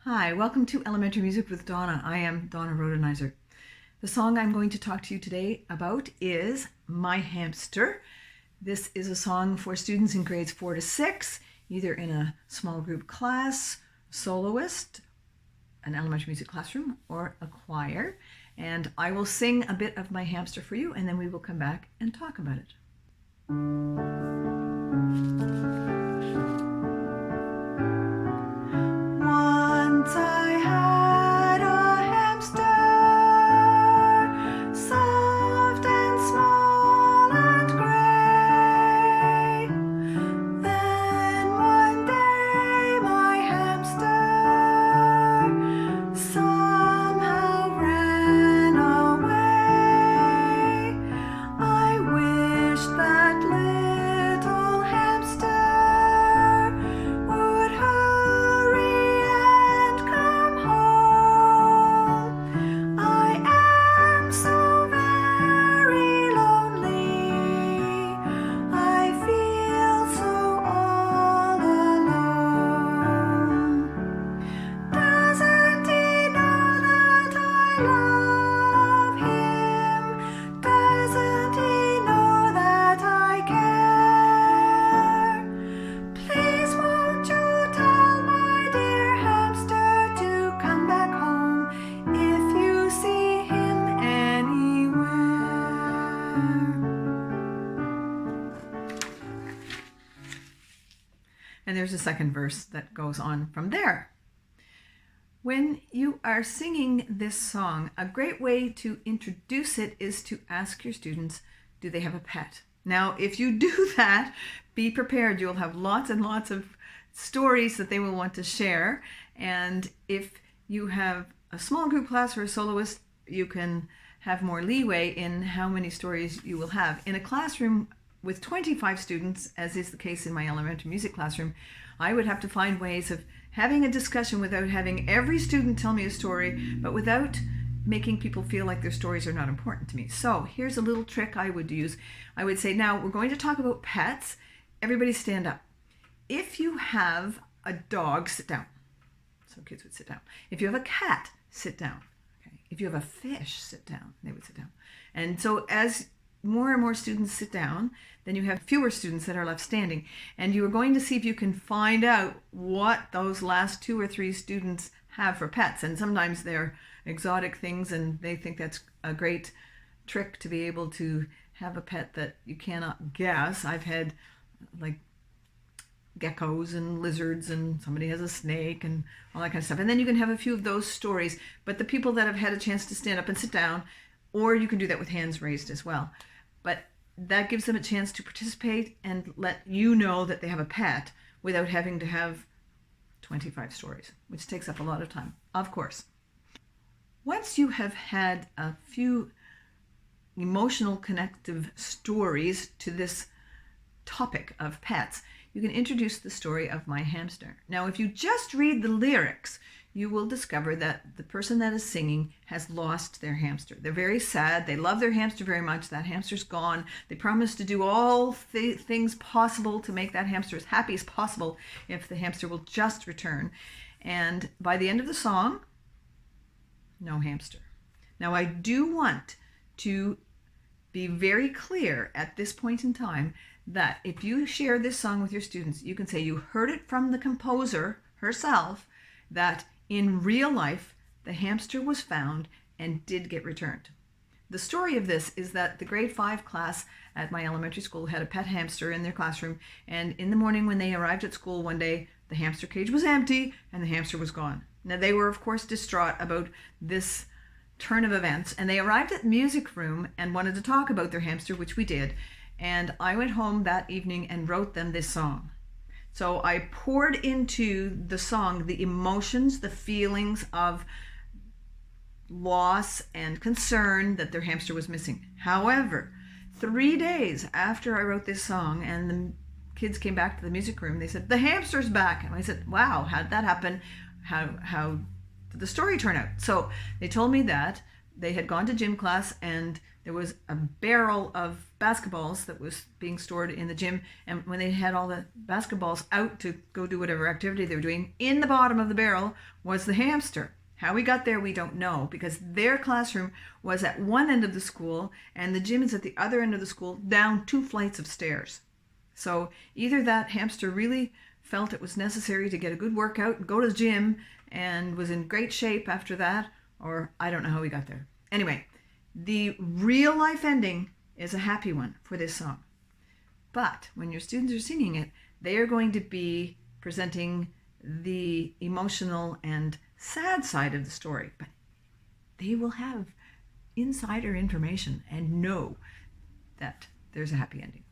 Hi, welcome to Elementary Music with Donna. I am Donna Rhodenizer. The song I'm going to talk to you today about is My Hamster. This is a song for students in grades 4 to 6, either in a small group class, soloist, an elementary music classroom, or a choir. And I will sing a bit of My Hamster for you, and then we will come back and talk about it. Once I had a hamster, soft and small and gray. Then one day my hamster somehow ran away. I wished that little hamster would hurry and come home. I am so very lonely. I feel so all alone. Doesn't he know that I love him? Doesn't he know that I care? Please won't you tell my dear hamster to come back home if you see him anywhere. And there's a second verse that goes on from there. When you are singing this song, a great way to introduce it is to ask your students, do they have a pet? Now, if you do that, be prepared. You'll have lots and lots of stories that they will want to share. And if you have a small group class or a soloist, you can have more leeway in how many stories you will have. In a classroom with 25 students, as is the case in my elementary music classroom, I would have to find ways of having a discussion without having every student tell me a story, but without making people feel like their stories are not important to me. So here's a little trick I would use. I would say, now we're going to talk about pets. Everybody stand up. If you have a dog, sit down. So kids would sit down. If you have a cat, sit down. Okay. If you have a fish, sit down. They would sit down. And so as more and more students sit down, then you have fewer students that are left standing. And you are going to see if you can find out what those last 2 or 3 students have for pets. And sometimes they're exotic things, and they think that's a great trick to be able to have a pet that you cannot guess. I've had like geckos and lizards, and somebody has a snake and all that kind of stuff. And then you can have a few of those stories. But the people that have had a chance to stand up and sit down, or you can do that with hands raised as well. But that gives them a chance to participate and let you know that they have a pet without having to have 25 stories, which takes up a lot of time, of course. Once you have had a few emotional connective stories to this topic of pets, you can introduce the story of My Hamster. Now, if you just read the lyrics, you will discover that the person that is singing has lost their hamster. They're very sad. They love their hamster very much. That hamster's gone. They promise to do all things possible to make that hamster as happy as possible if the hamster will just return. And by the end of the song, no hamster. Now, I do want to be very clear at this point in time that if you share this song with your students, you can say you heard it from the composer herself, that in real life, the hamster was found and did get returned. The story of this is that the grade 5 class at my elementary school had a pet hamster in their classroom, and in the morning when they arrived at school one day, the hamster cage was empty and the hamster was gone. Now, they were, of course, distraught about this turn of events, and they arrived at the music room and wanted to talk about their hamster, which we did. And I went home that evening and wrote them this song. So I poured into the song the emotions, the feelings of loss and concern that their hamster was missing. However, 3 days after I wrote this song and the kids came back to the music room, they said, the hamster's back. And I said, wow, how did that happen? How did the story turn out? So they told me that they had gone to gym class, and there was a barrel of basketballs that was being stored in the gym. And when they had all the basketballs out to go do whatever activity they were doing, in the bottom of the barrel was the hamster. How we got there, we don't know, because their classroom was at one end of the school and the gym is at the other end of the school, down 2 flights of stairs. So either that hamster really felt it was necessary to get a good workout and go to the gym and was in great shape after that, or I don't know how we got there. Anyway, the real life ending is a happy one for this song. But when your students are singing it, they are going to be presenting the emotional and sad side of the story, but they will have insider information and know that there's a happy ending.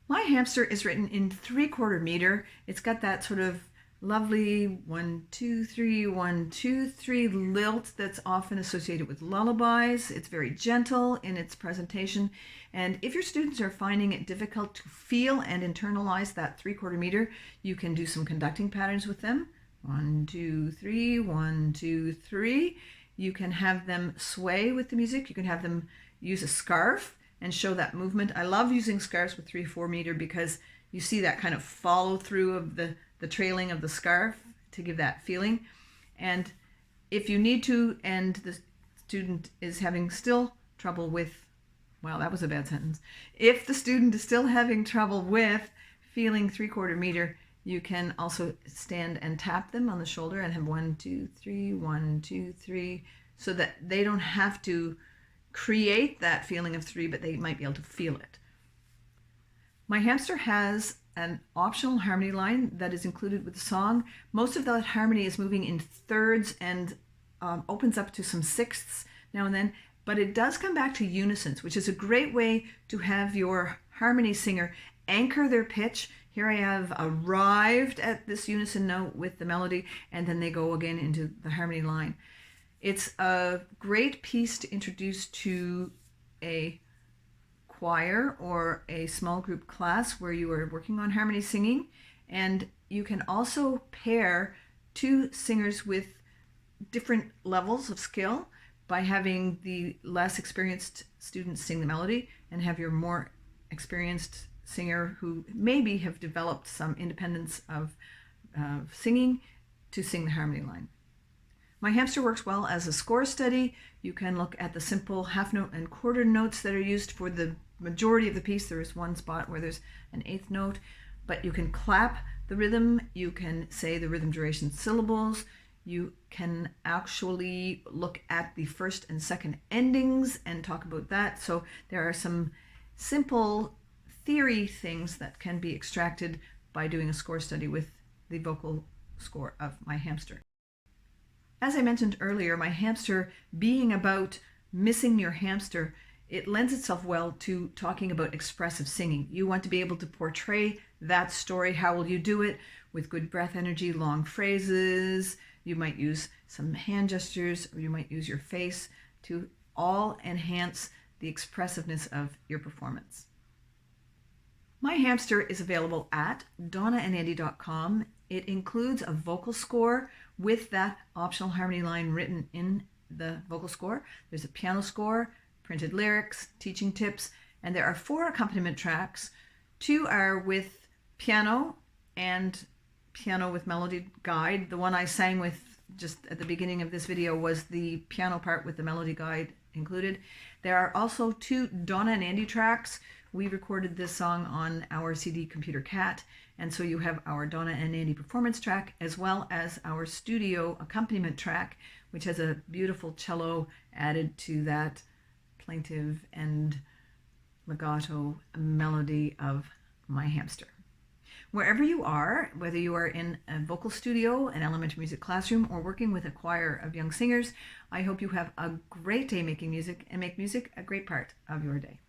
My Hamster is written in 3/4 meter. It's got that sort of lovely 1, 2, 3, 1, 2, 3 lilt that's often associated with lullabies. It's very gentle in its presentation. And if your students are finding it difficult to feel and internalize that 3/4 meter, you can do some conducting patterns with them. 1, 2, 3, 1, 2, 3. You can have them sway with the music. You can have them use a scarf and show that movement. I love using scarves with 3/4 meter because you see that kind of follow through of the trailing of the scarf to give that feeling. And if you need to, and the student is having still trouble with, well, that was a bad sentence. If the student is still having trouble with feeling 3/4 meter, you can also stand and tap them on the shoulder and have 1, 2, 3, 1, 2, 3, so that they don't have to create that feeling of 3, but they might be able to feel it. My Hamster has an optional harmony line that is included with the song. Most of that harmony is moving in thirds and opens up to some sixths now and then, but it does come back to unisons, which is a great way to have your harmony singer anchor their pitch. Here I have arrived at this unison note with the melody, and then they go again into the harmony line. It's a great piece to introduce to a choir or a small group class where you are working on harmony singing, and you can also pair 2 singers with different levels of skill by having the less experienced students sing the melody and have your more experienced singer who maybe have developed some independence of singing to sing the harmony line. My Hamster works well as a score study. You can look at the simple half note and quarter notes that are used for the majority of the piece. There is one spot where there's an 8th note, but you can clap the rhythm. You can say the rhythm duration syllables. You can actually look at the first and second endings and talk about that. So there are some simple theory things that can be extracted by doing a score study with the vocal score of My Hamster. As I mentioned earlier, My Hamster being about missing your hamster, it lends itself well to talking about expressive singing. You want to be able to portray that story. How will you do it? With good breath energy, long phrases. You might use some hand gestures, or you might use your face to all enhance the expressiveness of your performance. My Hamster is available at donnaandandy.com. It includes a vocal score with that optional harmony line written in the vocal score. There's a piano score, printed lyrics, teaching tips, and there are 4 accompaniment tracks. 2 are with piano and piano with melody guide. The one I sang with just at the beginning of this video was the piano part with the melody guide included. There are also 2 Donna and Andy tracks. We recorded this song on our CD Computer Cat, and so you have our Donna and Andy performance track as well as our studio accompaniment track, which has a beautiful cello added to that plaintive and legato melody of My Hamster. Wherever you are, whether you are in a vocal studio, an elementary music classroom, or working with a choir of young singers, I hope you have a great day making music and make music a great part of your day.